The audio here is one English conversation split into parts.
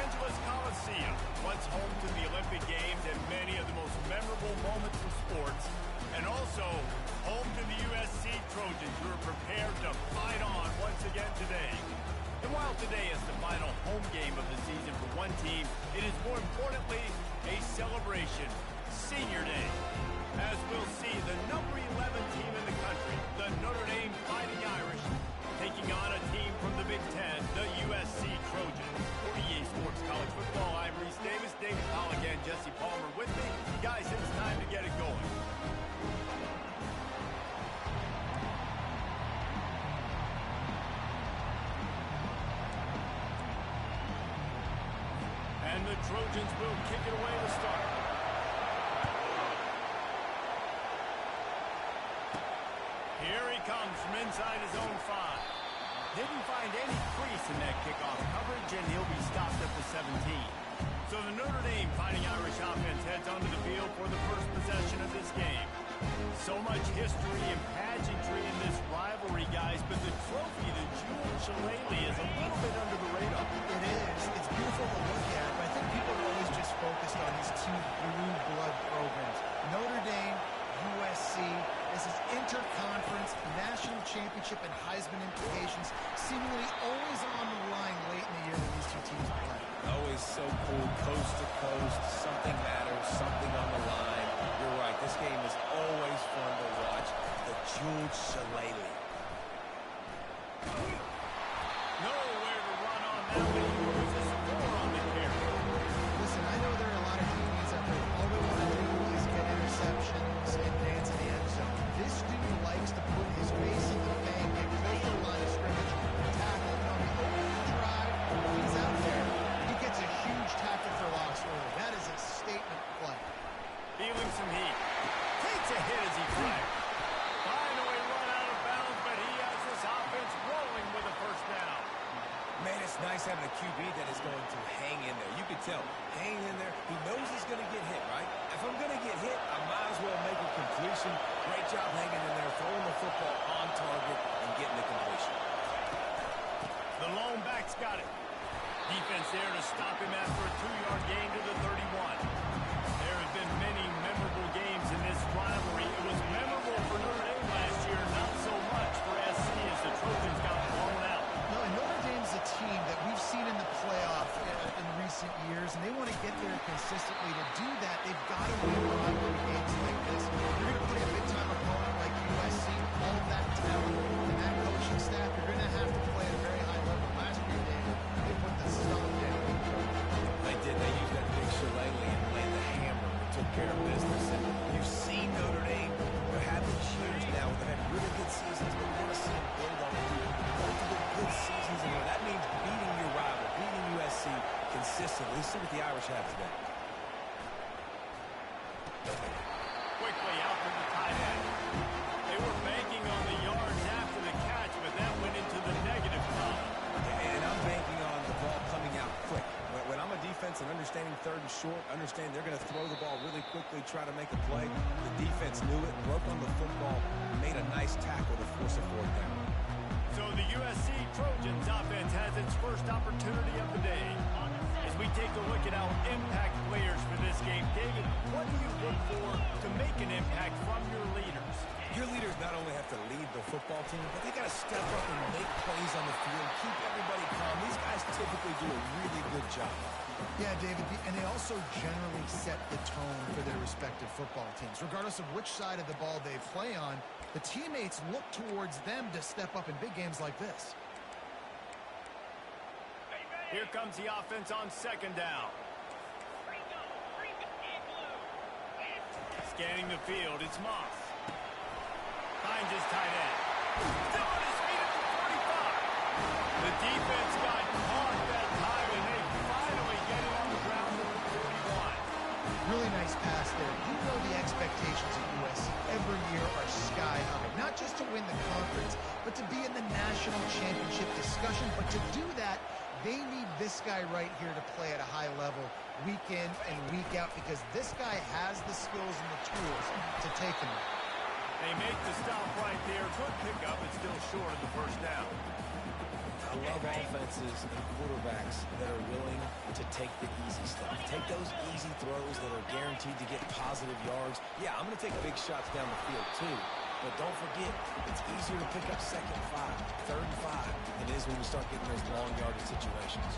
Angeles Coliseum, once home to the Olympic Games and many of the most memorable moments in sports, and also home to the USC Trojans, who are prepared to fight on once again today. And while today is the final home game of the season for one team, it is more importantly a celebration, Senior Day. As we'll see, the number 11 team in the country, the Notre Dame Fighting Irish, taking on a team from the Big Ten, the USC Trojans. For EA Sports College Football, I'm Reese Davis, David Pollock, and Jesse Palmer with me. Guys, it's time to get it going. And the Trojans will kick it away to start. Here he comes from inside his own 5. Didn't find any crease in that kickoff coverage, and he'll be stopped at the 17. So the Notre Dame Fighting Irish offense heads onto the field for the first possession of this game. So much history and pageantry in this rivalry, guys, but the trophy, the Jewel Shillelagh, is a little bit under the radar. It is. It's beautiful to look at, but I think people are always just focused on these two blue blood programs. Notre Dame, USC, this is interconference, national championship, and Heisman implications seemingly always on the line late in the year when these two teams play. Always so cool, coast to coast, something matters, something on the line. You're right, this game is always fun to watch. The Jewel Shillelagh. Nowhere to run on that one. He loses 4 on the carry. Listen, I know there are a lot of DBs out there. All they want to do is get interceptions and dance in the end zone. This dude likes to put his face in the bag, get close to the line of scrimmage, tackle. And on the opening drive, he's out there. He gets a huge tackle for loss early. That is a statement play. Feeling some heat. Takes a hit as he flags. Finally run out of bounds, but he has this offense rolling with a first down. Man, it's nice having a QB that is going to hang in there. You can tell, hang in there. He knows he's going to get hit, right? If I'm going to get hit, I might as well make a completion. Great job hanging in there, throwing the football on target and getting the completion. The lone back's got it. Defense there to stop him after a 2-yard gain to the 31. There have been many memorable games in this rivalry. It was memorable for Notre Dame last year, not so much for SC as the Trojans got blown out. No, and Notre Dame's a team that we've seen in the playoff in recent years, and they want to get there consistently. To do that, they've got to win rivalry games like this. You're going to play a big-time opponent like USC, all of that talent, and that coaching staff, you're going to have to play at a very high level. Last year, they put the stomach down. They did. They used that big shillelagh and laid the hammer and took care of business. And you've seen Notre Dame have the cheers now. They've had really good seasons, but we want to see them build on it. Multiple good seasons. And that means beating your rival, beating USC consistently. Let's see what the Irish have today. Quickly out to the tight end. They were banking on the yards after the catch, but that went into the negative column. And I'm banking on the ball coming out quick. When I'm a defense and understanding 3rd and short, understand they're going to throw the ball really quickly, try to make a play. The defense knew it, broke on the football, made a nice tackle to force a 4th down. So the USC Trojans offense has its first opportunity of the day. As we take a look at our impact players for this game, David, what do you look for to make an impact from your leaders? Your leaders not only have to lead the football team, but they got to step up and make plays on the field, keep everybody calm. These guys typically do a really good job. Yeah, David, and they also generally set the tone for their respective football teams. Regardless of which side of the ball they play on, the teammates look towards them to step up in big games like this. Here comes the offense on 2nd down. Scanning the field, it's Moss. Finds his tight end. Still on his feet at the 45. The defense got caught that time, and they finally get it on the ground at the 41. Really nice pass there. You know the expectations of USC every year are sky high. Not just to win the conference, but to be in the national championship discussion. But to do that, they need this guy right here to play at a high level week in and week out, because this guy has the skills and the tools to take them. They make the stop right there. Good pickup, but still short of the first down. I love offenses and quarterbacks that are willing to take the easy stuff. Take those easy throws that are guaranteed to get positive yards. Yeah, I'm going to take big shots down the field too. But don't forget, it's easier to pick up 2nd and 5, 3rd and 5 than it is when we start getting those long yardage situations.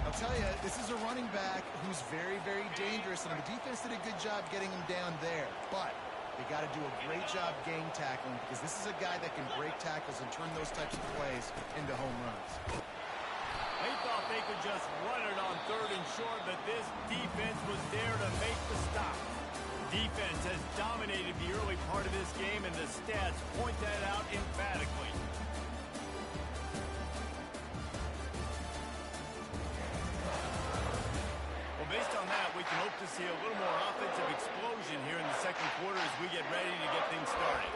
I'll tell you, this is a running back who's very, very dangerous, and the defense did a good job getting him down there. But they got to do a great job game tackling, because this is a guy that can break tackles and turn those types of plays into home runs. They thought they could just run it on 3rd and short, but this defense was there to make the stop. Defense has dominated the early part of this game, and the stats point that out emphatically. Well, based on that, we can hope to see a little more offensive explosion here in the second quarter as we get ready to get things started.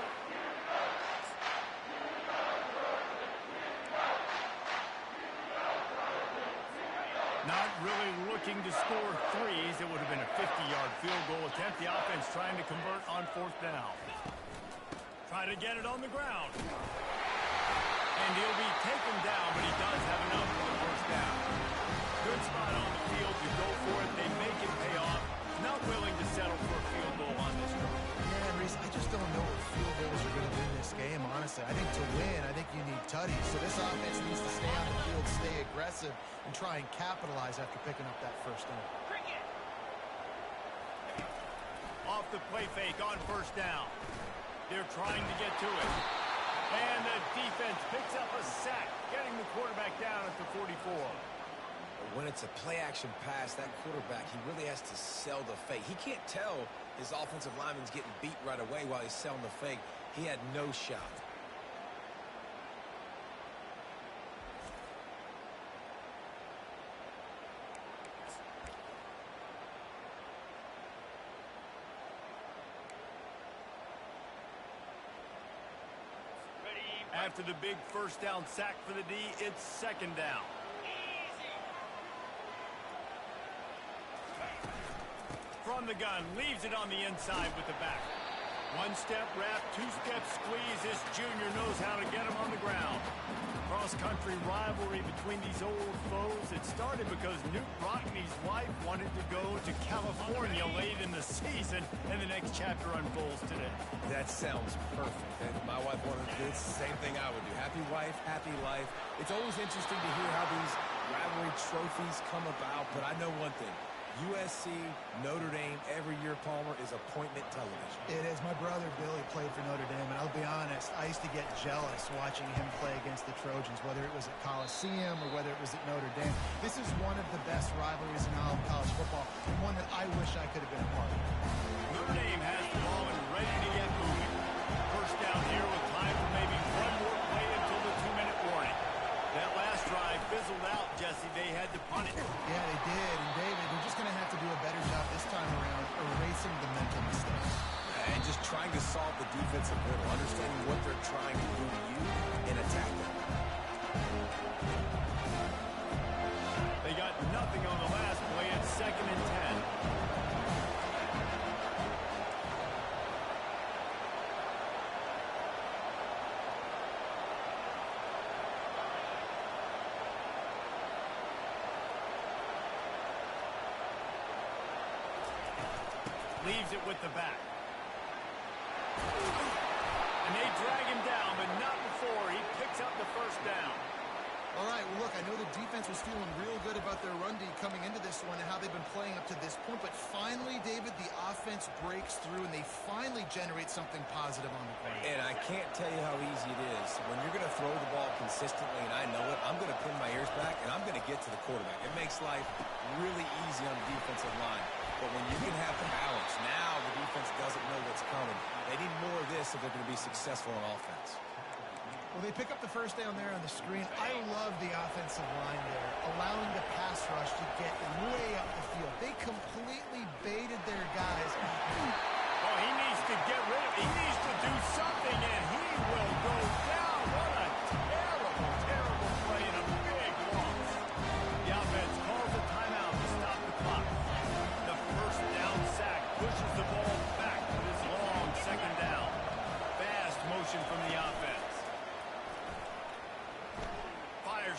Not really looking to score threes. It would have been a 50-yard field goal attempt. The offense trying to convert on 4th down. Try to get it on the ground. And he'll be taken down, but he does have enough for the 1st down. Good spot on the field to go for it. They make it pay off. Not willing to settle for a field goal on this drive. Yeah, Reese, I just don't know if field goals are going to win this game, honestly. I think to win, I think you need tutties. So this offense needs to stay on the field, stay aggressive, and try and capitalize after picking up that 1st down. Off the play fake on 1st down. They're trying to get to it. And the defense picks up a sack, getting the quarterback down at the 44. When it's a play-action pass, that quarterback, he really has to sell the fake. He can't tell his offensive lineman's getting beat right away while he's selling the fake. He had no shot. After the big 1st down sack for the D, it's 2nd down. From the gun, leaves it on the inside with the back. 1-step wrap, 2-step squeeze. This junior knows how to get him on the ground. Cross-country rivalry between these old foes. It started because Newt Rockney's wife wanted to go to California late in the season, and the next chapter unfolds today. That sounds perfect. And my wife wanted to do the same thing I would do. Happy wife, happy life. It's always interesting to hear how these rivalry trophies come about, but I know one thing. USC, Notre Dame, every year, Palmer, is appointment television. It is. My brother, Billy, played for Notre Dame, and I'll be honest, I used to get jealous watching him play against the Trojans, whether it was at Coliseum or whether it was at Notre Dame. This is one of the best rivalries in all of college football, and one that I wish I could have been a part of. Notre Dame has the ball and ready to get moving. 1st down here with time for maybe one more play until the 2-minute warning. That last drive fizzled out, Jesse. They had to punt it. Yeah, they did. And, David, they're just going to have to do a better job this time around erasing the mental mistakes. And just trying to solve the defensive riddle, understanding what they're trying to do to you and attack them. They got nothing on the last play. It's 2nd and 10. Leaves it with the back. And they drag him down, but not before he picks up the 1st down. All right, well, look, I know the defense was feeling real good about their run D coming into this one and how they've been playing up to this point, but finally, David, the offense breaks through and they finally generate something positive on the ground. And I can't tell you how easy it is. When you're going to throw the ball consistently, and I know it, I'm going to pin my ears back, and I'm going to get to the quarterback. It makes life really easy on the defensive line. But when you can have balance, now the defense doesn't know what's coming. They need more of this if they're going to be successful on offense. Well, they pick up the 1st down there on the screen. I love the offensive line there, allowing the pass rush to get way up the field. They completely baited their guys. Oh, he needs to get rid of it. He needs to do something, and he will go down. What a terrible, terrible play and a big loss. The offense calls a timeout to stop the clock. The 1st down sack pushes the ball back to this long 2nd down. Fast motion from the offense. Fires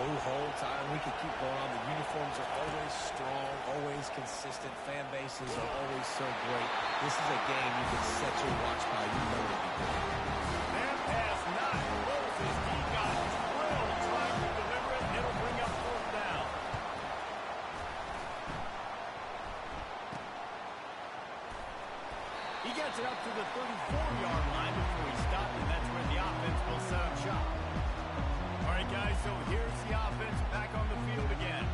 No hold time. We could keep going on. The uniforms are always strong, always consistent. Fan bases are always so great. This is a game you can set your watch by. You know it. That pass not close as he got drilled trying to deliver it, and it'll bring up fourth down. He gets it up to the 34-yard line before he stopped, and that's where the offense will set up shop. All right, guys, so here's the offense back on the field again.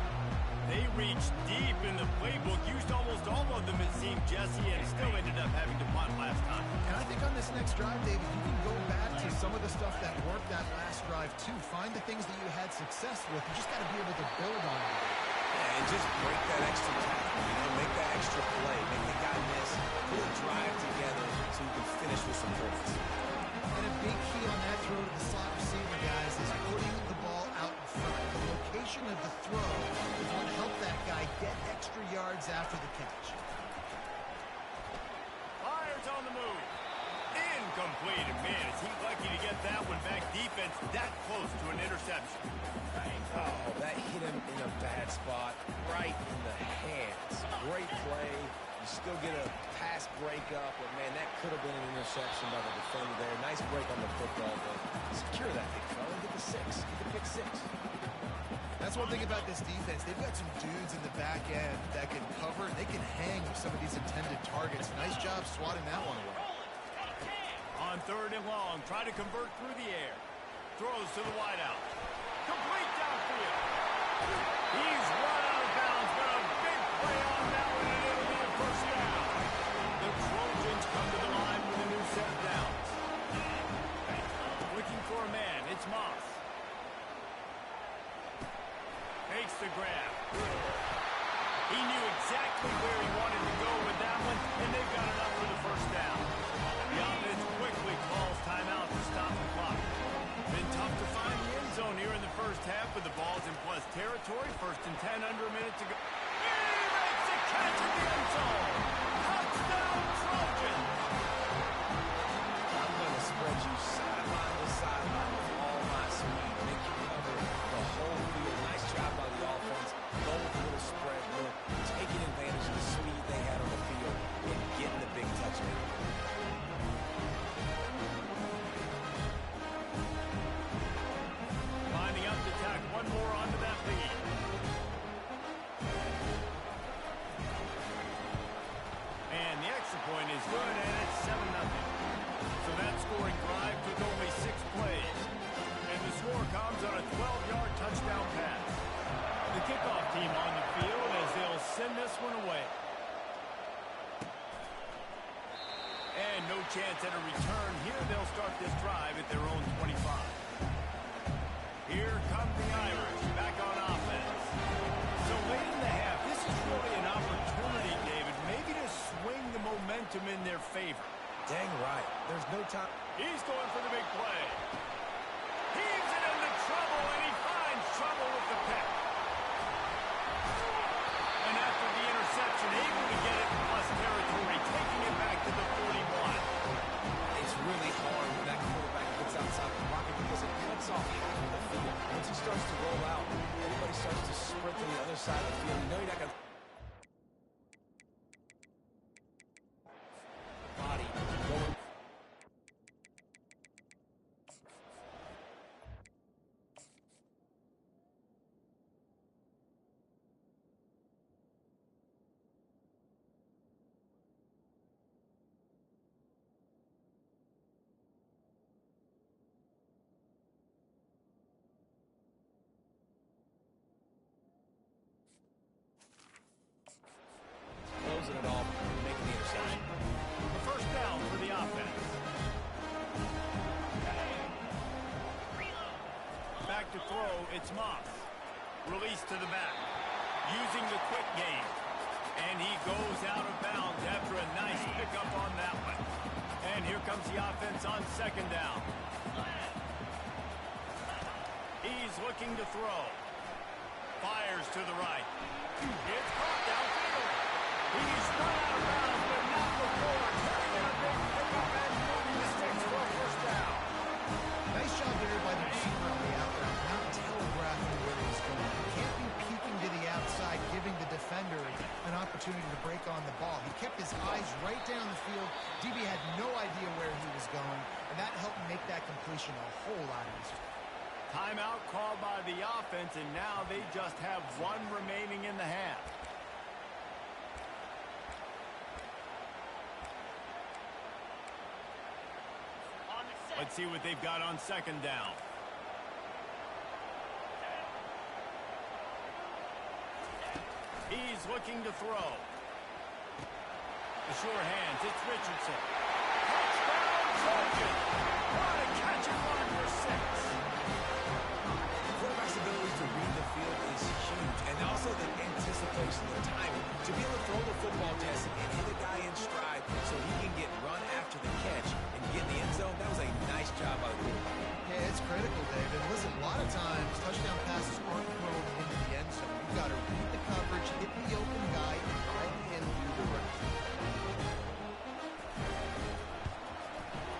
They reached deep in the playbook, used almost all of them, it seemed, Jesse, and still ended up having to punt last time. And I think on this next drive, David, you can go back to some of the stuff that worked that last drive, too. Find the things that you had success with. You just got to be able to build on it. Yeah, and just break that extra tackle, make that extra play, make the guy miss, put a drive together so you can finish with some points. And a big key on that throw to the slot receiver, guys, is putting the ball out in front. The location of the throw is what helped that guy get extra yards after the catch. Fires on the move. Incomplete. And man, is he lucky to get that one back. Defense that close to an interception. Oh, that hit him in a bad spot, right in the hands. Great play. You still get a pass breakup, but man, that could have been an interception by the defender there. Nice break on the football, but secure that big fella. Get the six. Get the pick six. That's one thing about this defense. They've got some dudes in the back end that can cover. They can hang with some of these intended targets. Nice job swatting that one away. On third and long, try to convert through the air. Throws to the wideout. Complete downfield. He's run out of bounds, but a big play on that one, and it'll be a first down. The Trojans come to the line with a new set of downs. Looking for a man. It's Moss. Makes the grab. He knew exactly where he wanted to go with that one, and they've got enough for the first down. The offense quickly calls timeout to stop the clock. Been tough to find the end zone here in the first half, but the ball's in plus territory. First and 10, under a minute to go. He makes a catch in the end zone. Touchdown, Trojans. I'm going to spread you sideline to sideline with all my speed. Make you cover the whole field. Nice job by the offense. Go with a little spread look, taking advantage of the speed they had on the field and getting the big touchdown. Lining up to tack one more onto that lead. And the extra point is good, and it's 7-0. So that scoring drive took only 6 plays. And the score comes on a 12-yard touchdown pass. The kickoff team on the field as they'll send this one away. And no chance at a return here. They'll start this drive at their own 25. Here come the Irish back on offense. So late in the half, this is really an opportunity, David, maybe to swing the momentum in their favor. Dang right. There's no time. He's going for the big play. Heaves it into trouble, and he finds trouble with the pick. And after the interception, able to get it in plus territory, taking it back to the 41. It's really hard when that quarterback gets outside the pocket because it cuts off half of the field. Once he starts to roll out, everybody starts to sprint to the other side of the field. You know you're not going to... Body going... Closing it off, making the interception. A first down for the offense. Back to throw, it's Moss. Release to the back. Using the quick game. And he goes out of bounds after a nice pickup on that one. And here comes the offense on second down. He's looking to throw. Fires to the right. It's caught downfield. He's run out of bounds, but not before. Turning in a big pickup and moving the sticks for a first down. Nice job there by the receiver on the out route, not telegraphing where he possession a whole lot easier. Timeout called by the offense, and now they just have one remaining in the half. Let's see what they've got on second down. He's looking to throw. The sure hands, it's Richardson. Touchdown, Trojans! What a catch and run for 6. The quarterback's ability to read the field is huge, and also the anticipation, the timing. To be able to throw the football, Jesse, and hit a guy in stride so he can get run after the catch and get in the end zone, that was a nice job by the quarterback. Yeah, it's critical, David. Listen, a lot of times, touchdown passes aren't thrown into the end zone. You've got to read the coverage, hit the open guy, and let him do the rest.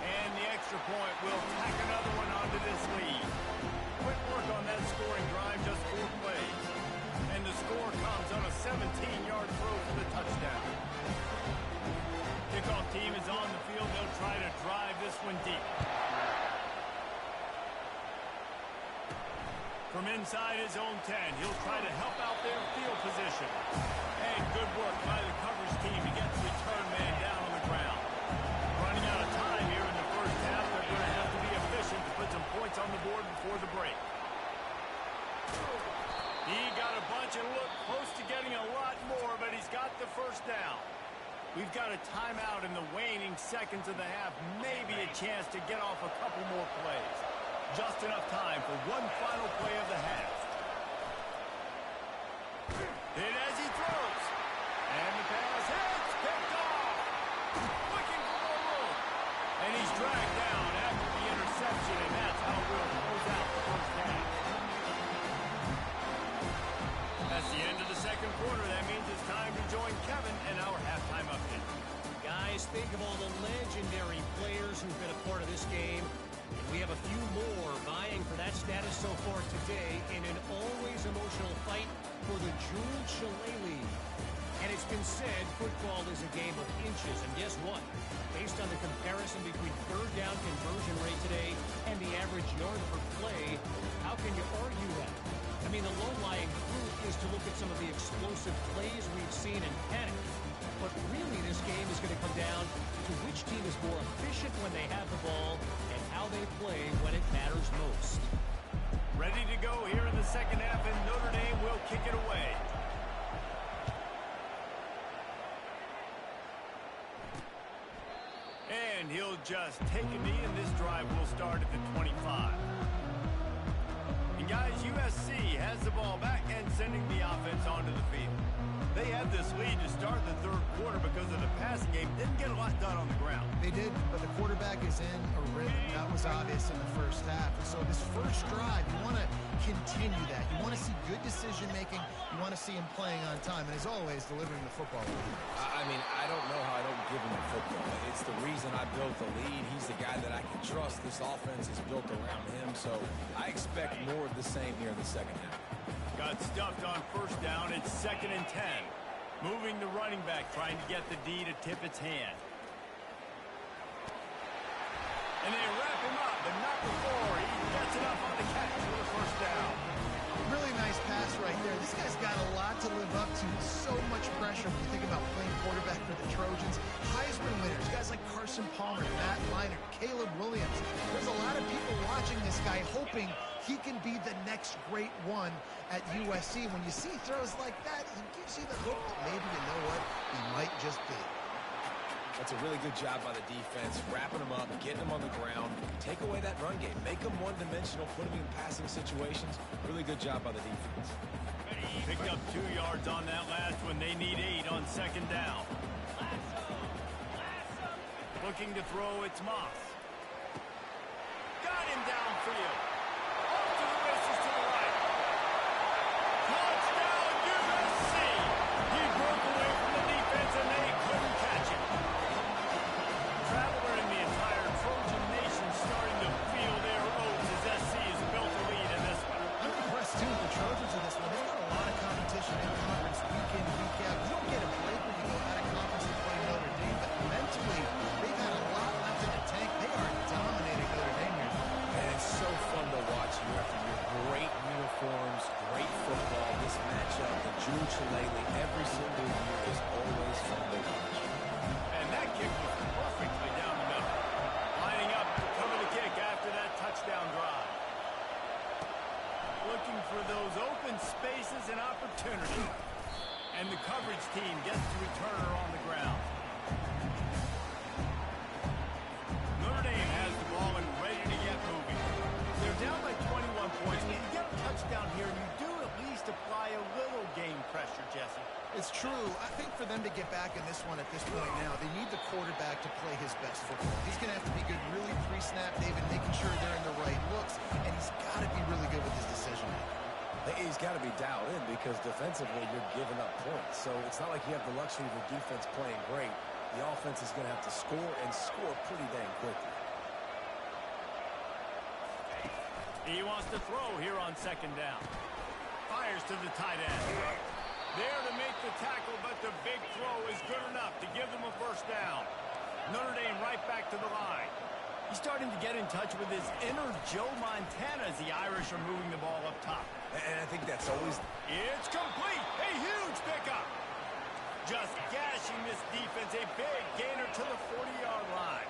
And the extra point will tack another one onto this lead. Quick work on that scoring drive, just 4 plays. And the score comes on a 17-yard throw for the touchdown. Kickoff team is on the field. They'll try to drive this one deep. From inside his own 10, he'll try to help out their field position. And good work by the coverage team to get the return man down on the ground. Running out of time here in the first half. They're going to have to be efficient to put some points on the board before the break. He got a bunch and looked close to getting a lot more, but he's got the first down. We've got a timeout in the waning seconds of the half. Maybe a chance to get off a couple more plays. Just enough time for one final play of the half. Hit as he throws. And the pass hits. Picked off. Looking for more room. And he's dragged down after the interception, and that's how we'll close out the first half. That's the end of the second quarter. That means it's time to join Kevin in our halftime update. Guys, think of all the legendary players who've been a part of this game. We have a few more vying for that status so far today in an always emotional fight for the Jewel Shillelagh. And it's been said football is a game of inches. And guess what? Based on the comparison between third down conversion rate today and the average yard per play, how can you argue that? I mean, the low-lying fruit is to look at some of the explosive plays we've seen and panic. But really, this game is going to come down to which team is more efficient when they have the ball and how they play when it matters most. Ready to go here in the second half, and Notre Dame will kick it away. And he'll just take a knee, and this drive will start at the 25. And guys, USC has the ball back and sending the offense onto the field. They had this lead to start the third quarter because of the passing game. Didn't get a lot done on the ground. They did, but the quarterback is in a rhythm. That was obvious in the first half. And so this first drive, you want to continue that. You want to see good decision-making. You want to see him playing on time. And as always, delivering the football. I mean, I don't know how I don't give him the football. It's the reason I built the lead. He's the guy that I can trust. This offense is built around him. So I expect more of the same here in the second half. Got stuffed on first down. It's 2nd and 10. Moving the running back, trying to get the D to tip its hand. And they wrap him up, but not before he gets enough on the catch for the first down. Really nice pass right there. This guy's got a lot to live up to. So much pressure when you think about playing quarterback for the Trojans. Heisman winners, guys like Carson Palmer, Matt Leinart, Caleb Williams. There's a lot of people watching this guy hoping he can be the next great one at USC. When you see throws like that, it gives you the hope that maybe, you know what, he might just be. That's a really good job by the defense, wrapping them up, getting them on the ground, take away that run game, make them one-dimensional, put them in passing situations. Really good job by the defense. Picked up 2 yards on that last one. They need 8 on second down. Looking to throw, it's Moss. Got him downfield. Off to the races to the right. Touchdown, USC! He broke away from the defense and they couldn't catch him. Traveler and the entire Trojan nation starting to feel their oats as SC has built a lead in this one. I'm impressed, too, with the Trojans in this one. They've got a lot of competition in conference week in, week out. You don't get a break when you go out of conference and play Notre Dame, but mentally, they've had a lot left in the tank. They are dominating Notre Dame here. And Coach Shalala, every single year is always fun to watch. And that kick was perfectly down the middle. Lining up to cover the kick after that touchdown drive. Looking for those open spaces and opportunities. And the coverage team gets to return her on the ground. Notre Dame has the ball and ready to get moving. They're down by 21 points. When you get a touchdown here, you do at least apply a little game pressure, Jesse. It's true. I think for them to get back in this one at this point now, they need the quarterback to play his best football. He's going to have to be good really pre-snap, David, making sure they're in the right looks, and he's got to be really good with his decision. He's got to be dialed in because defensively you're giving up points. So it's not like you have the luxury of the defense playing great. The offense is going to have to score and score pretty dang quickly. He wants to throw here on second down. Fires to the tight end. There to make the tackle, but the big throw is good enough to give them a first down. Notre Dame right back to the line. He's starting to get in touch with his inner Joe Montana as the Irish are moving the ball up top. And I think that's always... It's complete. A huge pickup. Just gashing this defense. A big gainer to the 40-yard line.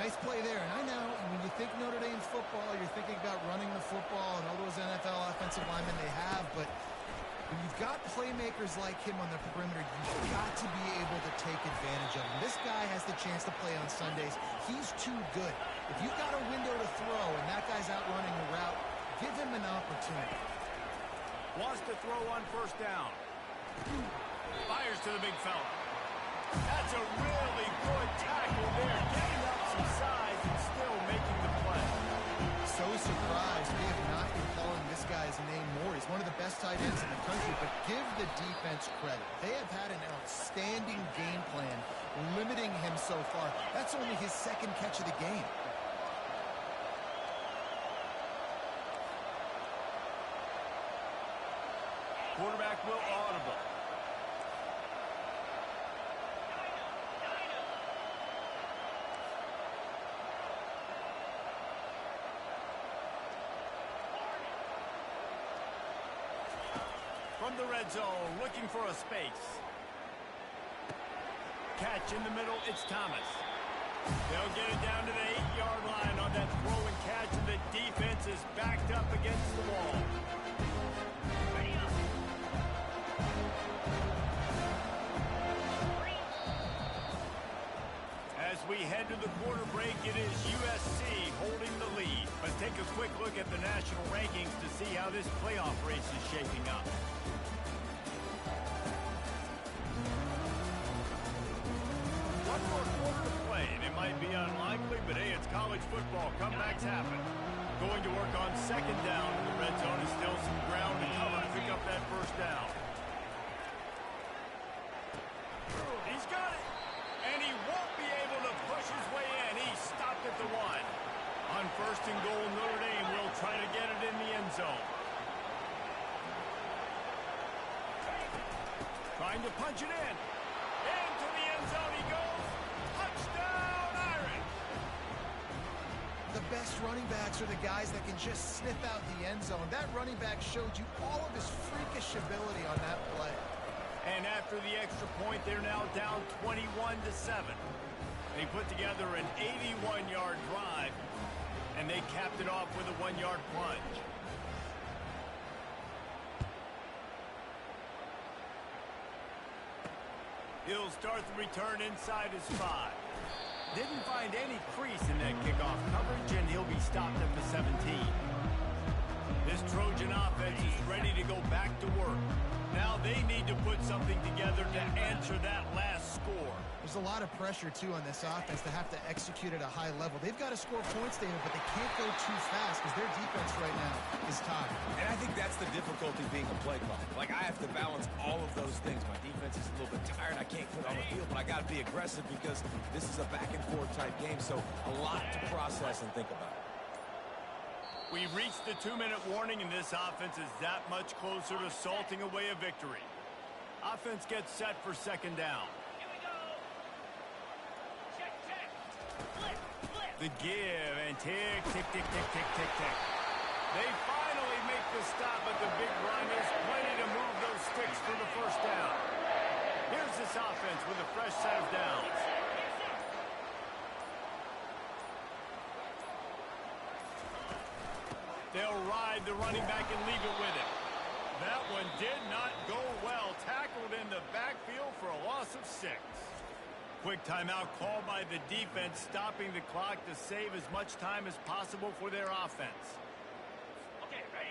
Nice play there. And I know when you think Notre Dame football, you're thinking about running the football and all those NFL offensive linemen they have. But when you've got playmakers like him on the perimeter, you've got to be able to take advantage of him. This guy has the chance to play on Sundays. He's too good. If you've got a window to throw and that guy's out running the route, give him an opportunity. Wants to throw on first down. Fires to the big fella. That's a really good tackle there. Getting up some size and still making the play. So surprised we have not been calling this guy's name more. He's one of the best tight ends in the country, but give the defense credit. They have had an outstanding game plan limiting him so far. That's only his second catch of the game. Quarterback will audible. From the red zone, looking for a space. Catch in the middle, it's Thomas. They'll get it down to the 8-yard line on that throw and catch, and the defense is backed up against the wall. Ready up. As we head to the quarter break, it is USC holding the lead. Let's take a quick look at the national rankings to see how this playoff race is shaping up. One more quarter to play, and it might be unlikely, but hey, it's college football. Comebacks happen. Going to work on second down in the red zone is still some ground to cover to pick up that first down. He's got it, and he won't be able to push his way in. He stopped at the 1. On first and goal, Notre Dame will try to get it in the end zone. Trying to punch it in. Into the end zone he goes. Touchdown, Irish! The best running backs are the guys that can just sniff out the end zone. That running back showed you all of his freakish ability on that play. And after the extra point, they're now down 21-7. They put together an 81-yard drive, and they capped it off with a 1-yard plunge. He'll start the return inside his 5. Didn't find any crease in that kickoff coverage, and he'll be stopped at the 17. This Trojan offense is ready to go back to work. Now they need to put something together to answer that last score. There's a lot of pressure, too, on this offense to have to execute at a high level. They've got to score points, David, but they can't go too fast because their defense right now is tired. And I think that's the difficulty being a play caller. Like, I have to balance all of those things. My defense is a little bit tired. I can't put on the field, but I got to be aggressive because this is a back-and-forth type game, so a lot to process and think about. We've reached the 2-minute warning, and this offense is that much closer to salting away a victory. Offense gets set for second down. The give, and tick, tick, tick, tick, tick, tick, tick. They finally make the stop, but the big run is plenty to move those fix for the first down. Here's this offense with a fresh set of downs. They'll ride the running back and leave it with him. That one did not go well. Tackled in the backfield for a loss of 6. Quick timeout called by the defense, stopping the clock to save as much time as possible for their offense.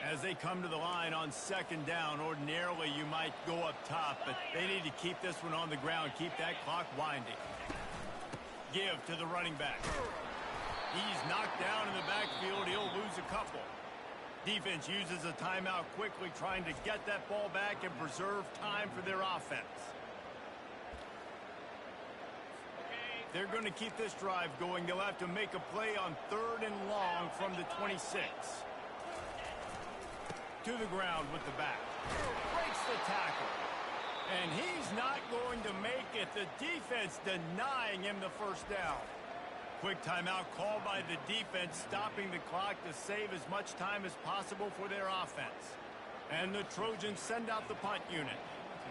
As they come to the line on second down, ordinarily you might go up top, but they need to keep this one on the ground, keep that clock winding. Give to the running back. He's knocked down in the backfield. He'll lose a couple. Defense uses a timeout quickly, trying to get that ball back and preserve time for their offense. They're going to keep this drive going. They'll have to make a play on 3rd and long from the 26. To the ground with the back. Breaks the tackle. And he's not going to make it. The defense denying him the first down. Quick timeout called by the defense, stopping the clock to save as much time as possible for their offense. And the Trojans send out the punt unit.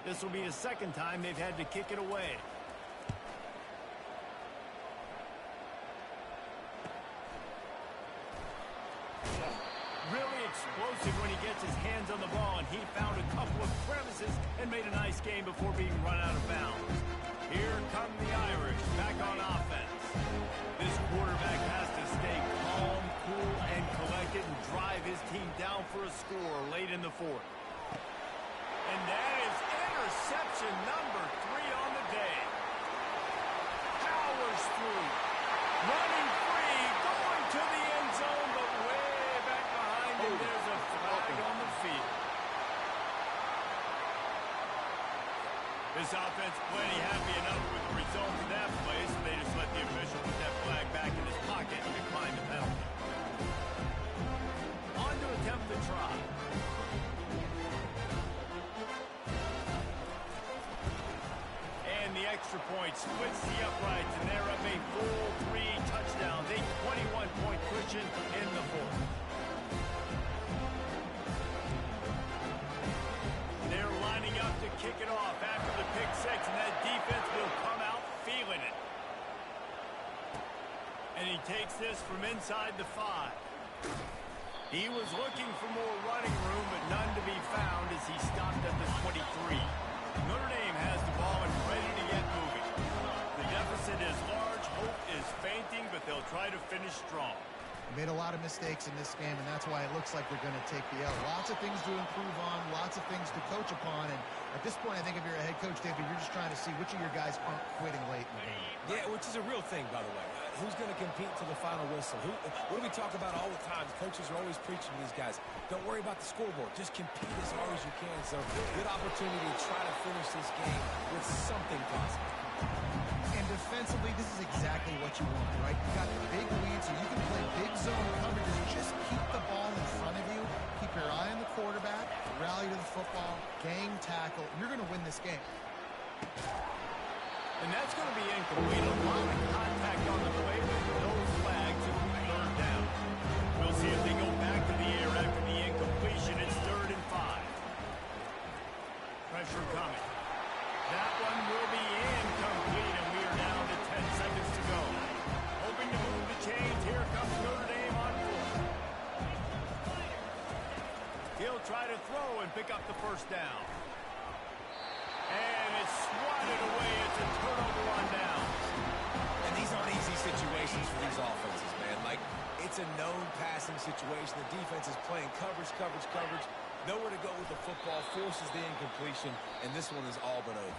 This will be the second time they've had to kick it away. Really explosive when he gets his hands on the ball, and he found a couple of crevices and made a nice game before being run out of bounds. Here come the Irish back on offense. This quarterback has to stay calm, cool, and collected and drive his team down for a score late in the 4th. And that is interception number 3 on the day. Powers through. Running free, going to the end zone, but way back behind him, there's a flag on the field. This offense plenty happy enough with the result of that play, so they just let the official put that flag back in his pocket and decline the penalty. On to attempt the try. And the extra point splits the uprights, and they're up a full 3 touchdowns, a 21-point cushion in the 4th. They're lining up to kick it off after the pick 6, and that defense will come out feeling it. And he takes this from inside the 5. He was looking for more running room, but none to be found as he stopped at the 23. Notre Dame has the ball and ready to get moving. The deficit is large, hope is fainting, but they'll try to finish strong. They made a lot of mistakes in this game, and that's why it looks like they're going to take the L. Lots of things to improve on, lots of things to coach upon, and at this point, I think if you're a head coach, David, you're just trying to see which of your guys aren't quitting late in the game. Yeah, which is a real thing, by the way. Who's going to compete to the final whistle? What do we talk about all the time? Coaches are always preaching to these guys. Don't worry about the scoreboard. Just compete as hard as you can. So, good opportunity to try to finish this game with something positive. And defensively, this is exactly what you want, right? You got the big lead, so you can play big zone coverages. Just keep the ball in front of you. Keep your eye on the quarterback. Rally to the football. Gang tackle. You're going to win this game. And that's going to be incomplete. A lot of contact on the play with no flags. It will be 3rd down. We'll see if they go back to the air after the incompletion. It's 3rd and 5. Pressure coming. That one will be incomplete, and we are down to 10 seconds to go. Hoping to move the chains. Here comes Notre Dame on 4. He'll try to throw and pick up the first down. And it's swatted away. It's a turnover on downs. And these aren't easy situations for these offenses, man. Like, it's a known passing situation. The defense is playing coverage. Nowhere to go with the football, forces the incompletion, and this one is all but over.